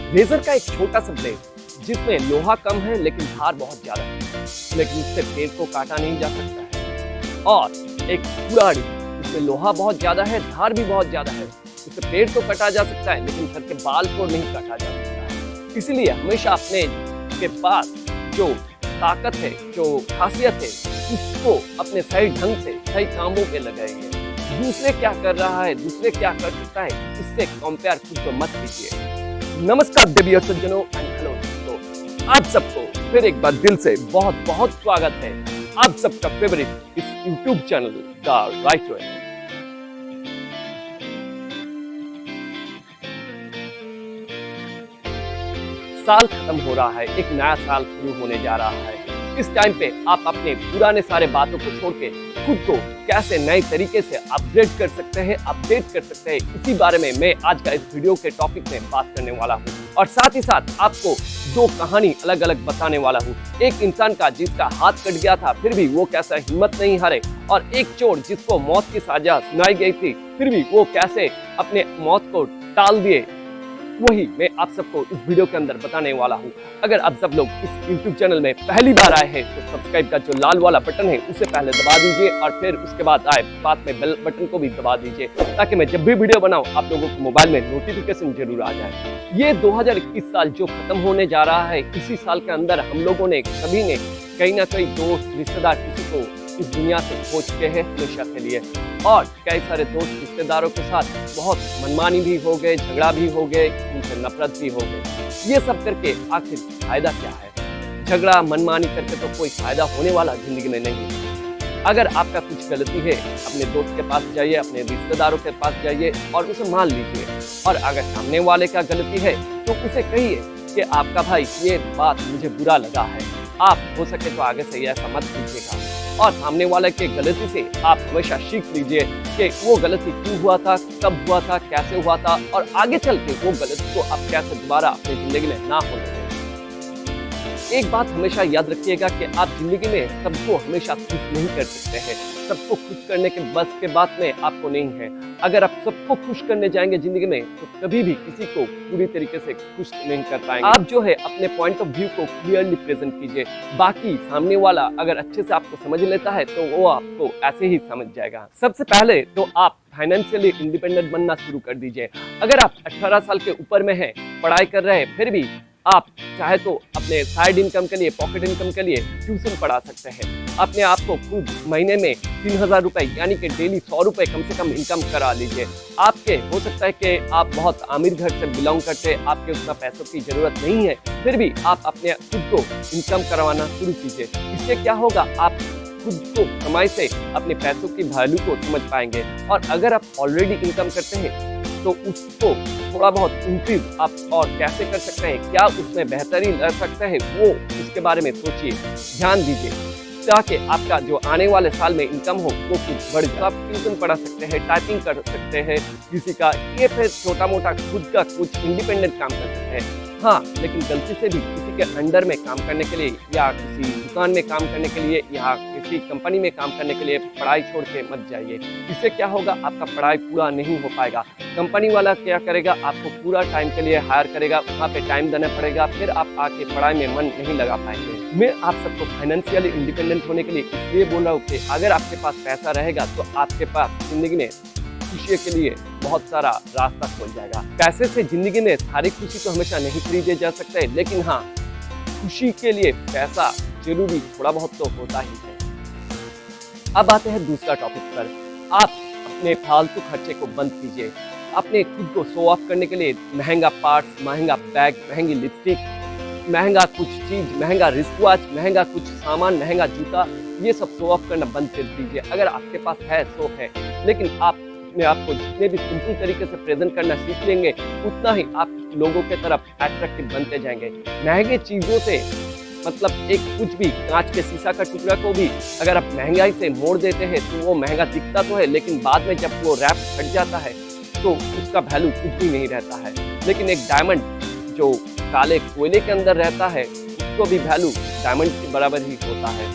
Razor का एक छोटा सा ब्लेड जिसमें लोहा कम है लेकिन धार बहुत ज्यादा है, लेकिन उससे पेड़ को काटा नहीं जा सकता है। और एक कुल्हाड़ी जिसमें लोहा बहुत ज्यादा है, धार भी बहुत ज्यादा है, उससे पेड़ तो काटा जा सकता है लेकिन सर के बाल को नहीं काटा जा सकता है। इसलिए हमेशा अपने के पास जो ताकत है, जो खासियत है, उसको अपने सही ढंग से सही कामों पे लगाइए। दूसरे क्या कर रहा है, दूसरे क्या कर सकता है, इससे कंपेयर खुद को मत कीजिए। नमस्कार देवियों सज्जनों एंड हेलो दोस्तों, आप सबको फिर एक बार दिल से बहुत बहुत स्वागत है आप सबका फेवरेट इस YouTube channel the right way. साल खत्म हो रहा है, एक नया साल शुरू होने जा रहा है। इस टाइम पे आप अपने पुराने सारे बातों को छोड़ के खुद को कैसे नए तरीके से अपग्रेड कर सकते हैं, अपडेट कर सकते हैं, इसी बारे में मैं आज का इस वीडियो के टॉपिक में बात करने वाला हूँ। और साथ ही साथ आपको दो कहानी अलग अलग बताने वाला हूँ। एक इंसान का जिसका हाथ कट गया था फिर भी वो कैसे हिम्मत नहीं हारे, और एक चोर जिसको मौत की सजा सुनाई गई थी फिर भी वो कैसे अपने मौत को टाल दिए, वही मैं आप सबको इस वीडियो के अंदर बताने वाला हूँ। अगर आप सब लोग इस YouTube चैनल में पहली बार आए हैं तो सब्सक्राइब का जो लाल वाला बटन है उसे पहले दबा दीजिए और फिर उसके बाद आए पास में बेल बटन को भी दबा दीजिए, ताकि मैं जब भी वीडियो बनाऊं आप लोगों को मोबाइल में नोटिफिकेशन जरूर आ जाए। ये 2021 साल जो खत्म होने जा रहा है, इसी साल के अंदर हम लोगों ने सभी ने कहीं ना कहीं दोस्त रिश्तेदार किसी को इस दुनिया से खो चुके हैं हमेशा के लिए, और कई सारे दोस्त रिश्तेदारों के साथ बहुत मनमानी भी हो गए, झगड़ा भी हो गए, उनसे नफरत भी हो गई। ये सब करके आखिर फायदा क्या है? झगड़ा मनमानी करके तो कोई फायदा होने वाला जिंदगी में नहीं है। अगर आपका कुछ गलती है, अपने दोस्त के पास जाइए, अपने रिश्तेदारों के पास जाइए और उसे मान लीजिए। और अगर सामने वाले का गलती है तो उसे कहिए कि आपका भाई ये बात मुझे बुरा लगा है, आप हो सके तो आगे से ऐसा मत कीजिएगा। और सामने वाले के गलती से आप हमेशा सीख लीजिए कि वो गलती क्यों हुआ था, कब हुआ था, कैसे हुआ था, और आगे चल के वो गलती को आप कैसे दोबारा अपनी जिंदगी में ना होने दें। एक बात हमेशा याद रखिएगा कि आप जिंदगी में सबको हमेशा खुश नहीं कर सकते हैं। सबको खुश करने के बस के बात में आपको नहीं है। अगर आप सबको खुश करने जाएंगे जिंदगी में तो कभी भी किसी को पूरी तरीके से खुश नहीं कर पाएंगे। आप जो है अपने पॉइंट ऑफ व्यू को क्लियरली प्रेजेंट कीजिए। बाकी सामने वाला अगर अच्छे से आपको समझ लेता है तो वो आपको ऐसे ही समझ जाएगा। सबसे पहले तो आप फाइनेंशियली इंडिपेंडेंट बनना शुरू कर दीजिए। अगर आप 18 साल के ऊपर में हैं, पढ़ाई कर रहे हैं, फिर भी आप चाहे तो अपने साइड इनकम के लिए, पॉकेट इनकम के लिए ट्यूशन पढ़ा सकते हैं। अपने आप को खूब महीने में 3000 रुपए यानी कि डेली 100 रुपए कम से कम इनकम करा लीजिए। आपके हो सकता है कि आप बहुत अमीर घर से बिलोंग करते हैं, आपके उतना पैसों की जरूरत नहीं है, फिर भी आप अपने खुद को इनकम करवाना शुरू कीजिए। इससे क्या होगा, आप खुद को कमाई से अपने पैसों की वैल्यू को समझ पाएंगे। और अगर आप ऑलरेडी इनकम करते हैं तो उसको थोड़ा बहुत इंक्रीज आप और कैसे कर सकते हैं, क्या उसमें बेहतरी ला सकते हैं, वो उसके बारे में सोचिए, ध्यान दीजिए, ताकि आपका जो आने वाले साल में इनकम हो वो कुछ बढ़ जाए। आप ट्यूशन पढ़ा सकते हैं, टाइपिंग कर सकते हैं किसी का, ये फिर छोटा मोटा खुद का कुछ इंडिपेंडेंट काम कर सकते हैं। हाँ, लेकिन गलती से भी किसी के अंडर में काम करने के लिए या किसी दुकान में काम करने के लिए या किसी कंपनी में काम करने के लिए पढ़ाई छोड़ के मत जाइए। इससे क्या होगा, आपका पढ़ाई पूरा नहीं हो पाएगा। कंपनी वाला क्या करेगा, आपको पूरा टाइम के लिए हायर करेगा, वहाँ पे टाइम देना पड़ेगा, फिर आप आके पढ़ाई में मन नहीं लगा पाएंगे। मैं आप सबको फाइनेंशियली इंडिपेंडेंट होने के लिए इसलिए बोल रहा हूँ कि अगर आपके पास पैसा रहेगा तो आपके पास जिंदगी में खुशी के लिए बहुत सारा रास्ता खोल जाएगा। पैसे से जिंदगी में सारी खुशी तो हमेशा नहीं खरीदे जा सकते, लेकिन हाँ, खुशी के लिए पैसा जरूरी थोड़ा बहुत तो होता ही है। अब आते हैं दूसरा टॉपिक पर। आप अपने फालतू खर्चे को बंद कीजिए। अपने खुद को शो ऑफ करने के लिए महंगा पार्ट्स, महंगा बैग, महंगी लिपस्टिक, महंगा कुछ चीज, महंगा रिस्ट वॉच, महंगा कुछ सामान, महंगा जूता, ये सब शो ऑफ करना बंद कर दीजिए। अगर आपके पास है सो है, लेकिन आप अपने आप को जितने भी सिंपल तरीके से प्रेजेंट करना सीख लेंगे उतना ही आप लोगों के तरफ अट्रैक्टिव बनते जाएंगे। महंगे चीजों से मतलब एक कुछ भी कांच के शीशा का टुकड़ा को भी अगर आप महंगाई से मोड़ देते हैं तो वो महंगा दिखता तो है, लेकिन बाद में जब वो रैप फट जाता है तो उसका वैल्यू कुछ भी नहीं रहता है। लेकिन एक डायमंड जो काले कोयले के अंदर रहता है उसको भी वैल्यू डायमंड के बराबर ही होता है।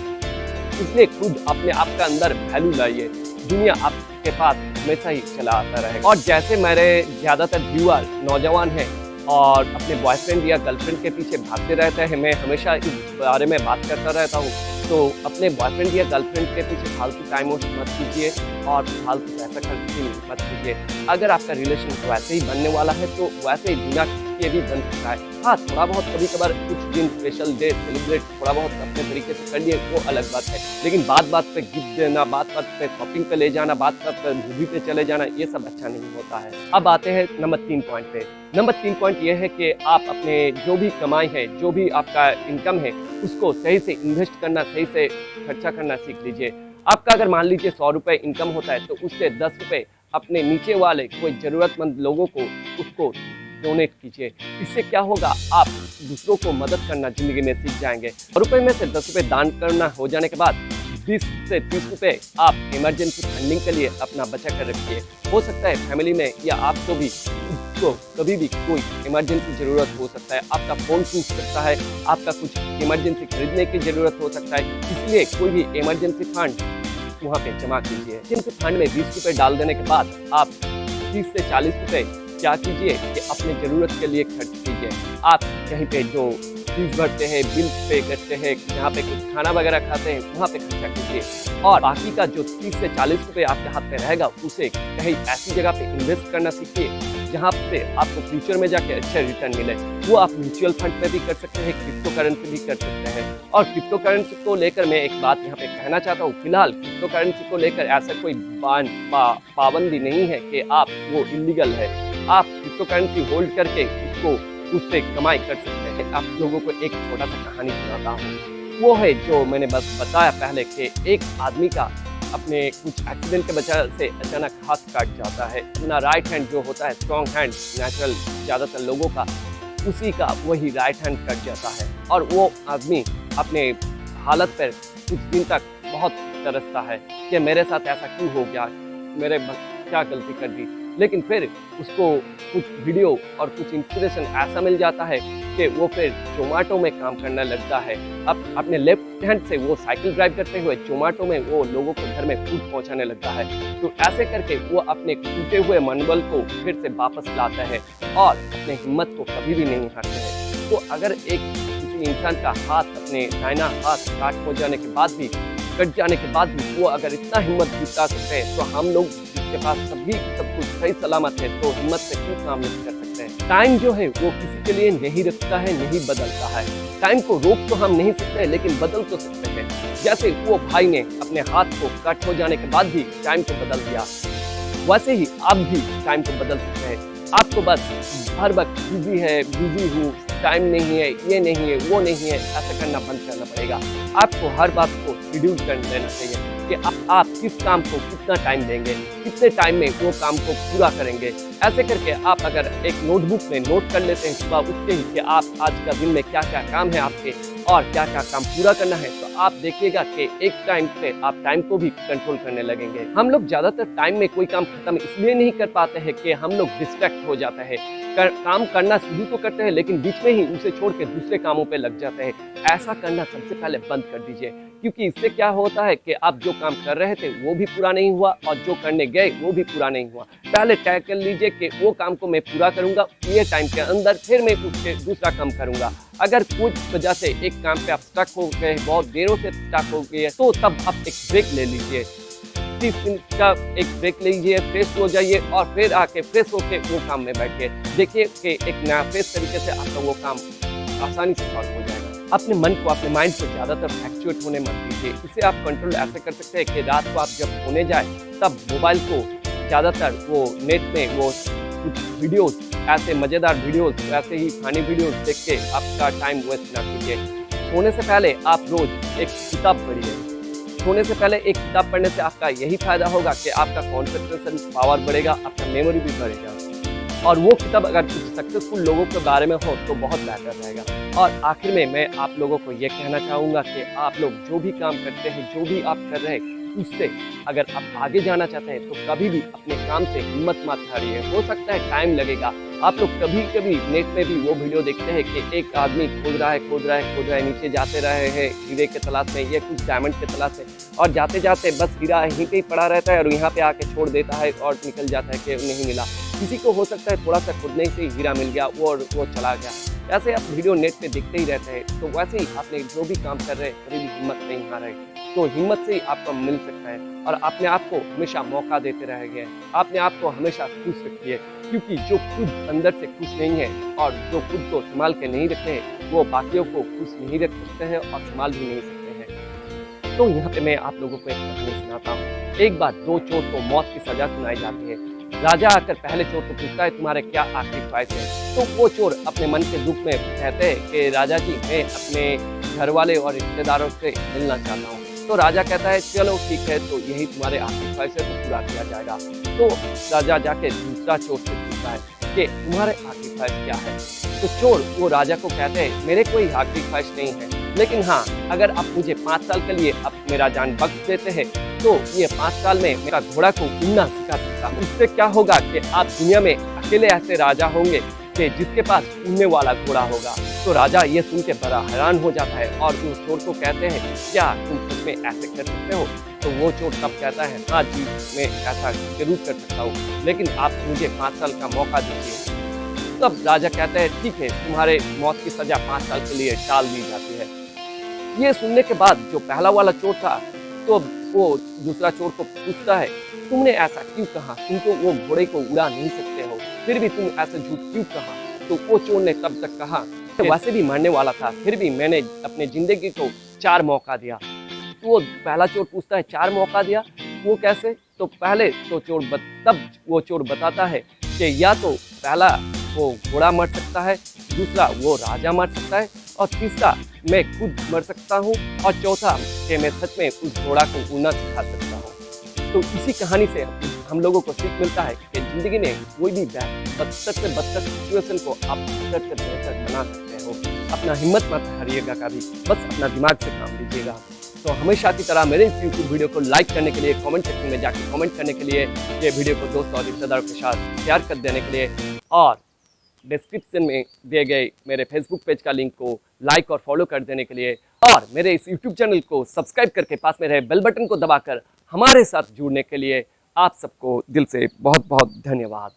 इसलिए खुद अपने आप का अंदर वैल्यू लाइए, दुनिया आपके पास हमेशा ही चला आता रहेगा। और जैसे मेरे ज्यादातर व्यूअर नौजवान हैं, और अपने बॉयफ्रेंड या गर्लफ्रेंड के पीछे भागते रहते हैं। मैं हमेशा इस बारे में बात करता रहता हूँ। तो अपने बॉयफ्रेंड या गर्लफ्रेंड के पीछे फालतू टाइम वेस्ट मत कीजिए और फालतू पैसा खर्च भी मत कीजिए। अगर आपका रिलेशन वैसे ही बनने वाला है तो वैसे ही बिना किए भी बन सकता है। हाँ, थोड़ा बहुत कभी कभार कुछ दिन स्पेशल डे सेलिब्रेट थोड़ा बहुत अपने तरीके से कर लिए वो अलग बात है, लेकिन बात बात पे गिफ्ट देना, बात बात पे शॉपिंग पे ले जाना, बात बात पे मूवी पे चले जाना, ये सब अच्छा नहीं होता है। अब आते हैं नंबर 3 पॉइंट पे। नंबर 3 पॉइंट ये है कि आप अपने जो भी कमाई है, जो भी आपका इनकम है, उसको सही से इन्वेस्ट करना, सही से खर्चा करना सीख लीजिए। आपका अगर मान लीजिए 100 रुपये इनकम होता है तो उससे 10 रुपये अपने नीचे वाले कोई ज़रूरतमंद लोगों को उसको डोनेट कीजिए। इससे क्या होगा, आप दूसरों को मदद करना ज़िंदगी में सीख जाएंगे। 100 रुपये में से 10 रुपये दान करना हो जाने के बाद 20 से 30 रुपये आप इमरजेंसी फंडिंग के लिए अपना बचा कर रखिए। हो सकता है फैमिली में या आपको भी कभी भी कोई इमरजेंसी ज़रूरत हो सकता है, आपका फ़ोन टूट सकता है, आपका कुछ इमरजेंसी खरीदने की ज़रूरत हो सकता है, इसलिए कोई भी इमरजेंसी फंड वहाँ पे जमा कीजिए। इमरजेंसी फंड में 20 रुपये डाल देने के बाद आप 30 से 40 रुपये क्या कीजिए कि अपने ज़रूरत के लिए खर्च कीजिए। आप कहीं पे जो फीस भरते हैं, बिल पे करते हैं, जहाँ पे कुछ खाना वगैरह खाते हैं, वहाँ पे खर्चा कीजिए। और बाकी का जो 30 से 40 रुपये आपके हाथ में रहेगा उसे कहीं ऐसी जगह पे इन्वेस्ट करना सीखिए जहाँ से आपको फ्यूचर में जाके अच्छे रिटर्न मिले। वो आप म्यूचुअल फंड पे भी कर सकते हैं, क्रिप्टो करेंसी भी कर सकते हैं। और क्रिप्टो करेंसी को लेकर मैं एक बात यहाँ पे कहना चाहता हूँ, फिलहाल क्रिप्टो करेंसी को लेकर ऐसा कोई पाबंदी नहीं है कि आप वो इलीगल है। आप क्रिप्टो करेंसी होल्ड करके उस पर कमाई कर सकते हैं। आप लोगों को एक छोटा सा कहानी सुनाता हूँ। वो है जो मैंने बस बताया पहले कि एक आदमी का अपने कुछ एक्सीडेंट के वजह से अचानक हाथ काट जाता है। अपना राइट हैंड जो होता है स्ट्रॉन्ग हैंड नेचुरल ज़्यादातर लोगों का, उसी का वही राइट हैंड कट जाता है और वो आदमी अपने हालत पर कुछ दिन तक बहुत तरसता है कि मेरे साथ ऐसा क्यों हो गया, मेरे क्या गलती कर दी। लेकिन फिर उसको कुछ वीडियो और कुछ इंस्पिरेशन ऐसा मिल जाता है कि वो फिर जोमेटो में काम करने लगता है। अब अपने लेफ्ट हैंड से वो साइकिल ड्राइव करते हुए जोमेटो में वो लोगों को घर में फूड पहुंचाने लगता है। तो ऐसे करके वो अपने टूटे हुए मनोबल को फिर से वापस लाता है और अपने हिम्मत को कभी भी नहीं हारते हैं। तो अगर किसी इंसान का हाथ, अपने दाहिना हाथ काट हो जाने के बाद भी, कट जाने के बाद भी वो अगर इतना हिम्मत जुटा सकते हैं, तो हम लोग जिसके पास सब कुछ सही सलामत है, तो हिम्मत से क्यों काम नहीं कर सकते हैं। टाइम जो है वो किसी के लिए नहीं रुकता है, नहीं बदलता है। टाइम को रोक तो हम नहीं सकते लेकिन बदल तो सकते हैं। जैसे वो भाई ने अपने हाथ को कट हो जाने के बाद भी टाइम को बदल दिया, वैसे ही आप भी टाइम को बदल सकते हैं। आपको बस हर वक्त बिजी हूँ, टाइम नहीं है, ये नहीं है, वो नहीं है, ऐसा करना बंद करना पड़ेगा। आपको हर बात को शेड्यूल कर लेना चाहिए कि आप किस काम को कितना टाइम देंगे, कितने टाइम में वो काम को पूरा करेंगे। ऐसे करके आप अगर एक नोटबुक में नोट कर लेते हैं सुबह उठते ही कि आप आज का दिन में क्या क्या काम है आपके और क्या क्या काम पूरा करना है, तो आप देखिएगा कि एक टाइम पे आप टाइम को भी कंट्रोल करने लगेंगे। हम लोग ज़्यादातर टाइम में कोई काम खत्म इसलिए नहीं कर पाते हैं कि हम लोग डिस्ट्रैक्ट हो जाते हैं। काम करना शुरू तो करते हैं लेकिन बीच में ही उसे छोड़ के दूसरे कामों पे लग जाते हैं। ऐसा करना सबसे पहले बंद कर दीजिए, क्योंकि इससे क्या होता है कि आप जो काम कर रहे थे वो भी पूरा नहीं हुआ और जो करने गए वो भी पूरा नहीं हुआ। पहले तय कर लीजिए कि वो काम को मैं पूरा करूंगा ये टाइम के अंदर, फिर मैं उससे दूसरा काम करूंगा। अगर कुछ वजह से एक काम पे आप स्टक हो गए, बहुत देरों से स्टक हो गए, तो तब आप एक ब्रेक ले लीजिए। 30 मिनट का एक ब्रेक लीजिए, फ्रेश हो जाइए और फिर आके फ्रेश होके वो काम में बैठिए। देखिए कि एक नया फ्रेश तरीके से आपका वो काम आसानी से सॉल्व हो जाएगा। अपने मन को, अपने माइंड को ज़्यादातर फ्लक्चुएट होने मत दीजिए। इसे आप कंट्रोल ऐसे कर सकते हैं कि रात को आप जब सोने जाए तब मोबाइल को ज़्यादातर वो नेट में वो कुछ वीडियोस, ऐसे मज़ेदार वीडियोस, ऐसे ही फनी वीडियोस देख के आपका टाइम वेस्ट ना कीजिए। सोने से पहले आप रोज़ एक किताब पढ़िए। सोने से पहले एक किताब पढ़ने से आपका यही फायदा होगा कि आपका कॉन्सेंट्रेशन पावर बढ़ेगा, आपका मेमोरी भी बढ़ेगा। और वो किताब अगर कुछ सक्सेसफुल लोगों के बारे में हो तो बहुत बेहतर रहेगा। और आखिर में मैं आप लोगों को ये कहना चाहूँगा कि आप लोग जो भी काम करते हैं, जो भी आप कर रहे हैं, उससे अगर आप आगे जाना चाहते हैं तो कभी भी अपने काम से हिम्मत मत हारिए। हो सकता है टाइम लगेगा। आप लोग कभी कभी नेट में भी वो वीडियो देखते हैं कि एक आदमी खोद रहा है, नीचे जाते रहे हैं हीरे के तलाश में या कुछ डायमंड के तलाश में, और जाते जाते बस हीरा यहीं पे ही पड़ा रहता है और यहाँ पे आके छोड़ देता है और निकल जाता है कि नहीं मिला। किसी को हो सकता है थोड़ा सा खुदने से ही हीरा मिल गया और वो चला गया। ऐसे आप वीडियो नेट पे देखते ही रहते हैं, तो वैसे ही आपने जो भी काम कर रहे हैं कभी भी हिम्मत नहीं हारे, तो हिम्मत से ही आपको मिल सकता है। और अपने आप को हमेशा मौका देते रहेंगे, अपने आप को हमेशा खुश रखिए, क्योंकि जो खुद अंदर से खुश नहीं है और जो खुद को संभाल के नहीं रखते हैं वो बाकियों को खुश नहीं रख सकते हैं और संभाल भी नहीं सकते हैं। तो यहाँ पे मैं आप लोगों को एक कहानी सुनाता हूँ। एक बार दो चोर को मौत की सजा सुनाई जाती है। राजा आकर पहले चोर को पूछता है तुम्हारे क्या आखिरी ख्वाहिश है। तो वो चोर अपने मन के दुख में कहते हैं कि राजा जी मैं अपने घर वाले और रिश्तेदारों से मिलना चाहता हूँ। तो राजा कहता है चलो ठीक है, तो यही तुम्हारे आखिरी ख्वाहिश है तो पूरा किया जाएगा। तो राजा जाके दूसरा चोर से पूछता है कि तुम्हारे आखिरी ख्वाहिश क्या है। तो चोर वो राजा को कहते हैं मेरे कोई आखिरी ख्वाहिश नहीं है, लेकिन हाँ अगर आप मुझे 5 साल के लिए अब मेरा जान बख्श देते हैं तो ये 5 साल में मेरा घोड़ा को उड़ना सिखा सकता हूँ। इससे क्या होगा कि आप दुनिया में अकेले ऐसे राजा होंगे कि जिसके पास उड़ने वाला घोड़ा होगा। तो राजा ये सुन के बड़ा हैरान हो जाता है और उस चोर को कहते हैं क्या तुम सच में ऐसे कर सकते हो। तो वो चोर तब कहता है हाँ जी मैं ऐसा जरूर कर सकता हूँ, लेकिन आप मुझे 5 साल का मौका दीजिए। तब राजा कहते हैं ठीक है, तुम्हारे मौत की सजा 5 साल के लिए टाल दी जाती है। ये सुनने के बाद जो पहला वाला चोर था तो वो दूसरा चोर को पूछता है तुमने ऐसा क्यों कहा, तुम तो वो घोड़े को उड़ा नहीं सकते हो, फिर भी तुम ऐसा झूठ क्यों कहा। तो वो चोर ने तब तक कहा वैसे भी मरने वाला था, फिर भी मैंने अपने जिंदगी को 4 मौका दिया। तो वो पहला चोर पूछता है 4 मौका दिया, वो कैसे। तो पहले तो तब वो चोर बताता है कि या तो पहला वो घोड़ा मर सकता है, दूसरा वो राजा मर सकता है, और तीसरा मैं खुद मर सकता हूँ, और चौथा कि मैं सच में उस घोड़ा को उड़ना सिखा सकता हूँ। तो इसी कहानी से हम लोगों को सीख मिलता है कि जिंदगी में कोई भी बदतर से बदतर सिचुएशन को आप बेहतर से बेहतर बना सकते हो। अपना हिम्मत मत हारिएगा कभी, बस अपना दिमाग से काम लीजिएगा। तो हमेशा की तरह मेरे इस यूट्यूब वीडियो को लाइक करने के लिए, कमेंट सेक्शन में जाकर कमेंट करने के लिए, ये वीडियो को दोस्तों और रिश्तेदारों के साथ शेयर कर देने के लिए, और डिस्क्रिप्शन में दिए गए मेरे फेसबुक पेज का लिंक को लाइक और फॉलो कर देने के लिए, और मेरे इस यूट्यूब चैनल को सब्सक्राइब करके पास में रहे बेल बटन को दबाकर हमारे साथ जुड़ने के लिए आप सबको दिल से बहुत बहुत धन्यवाद।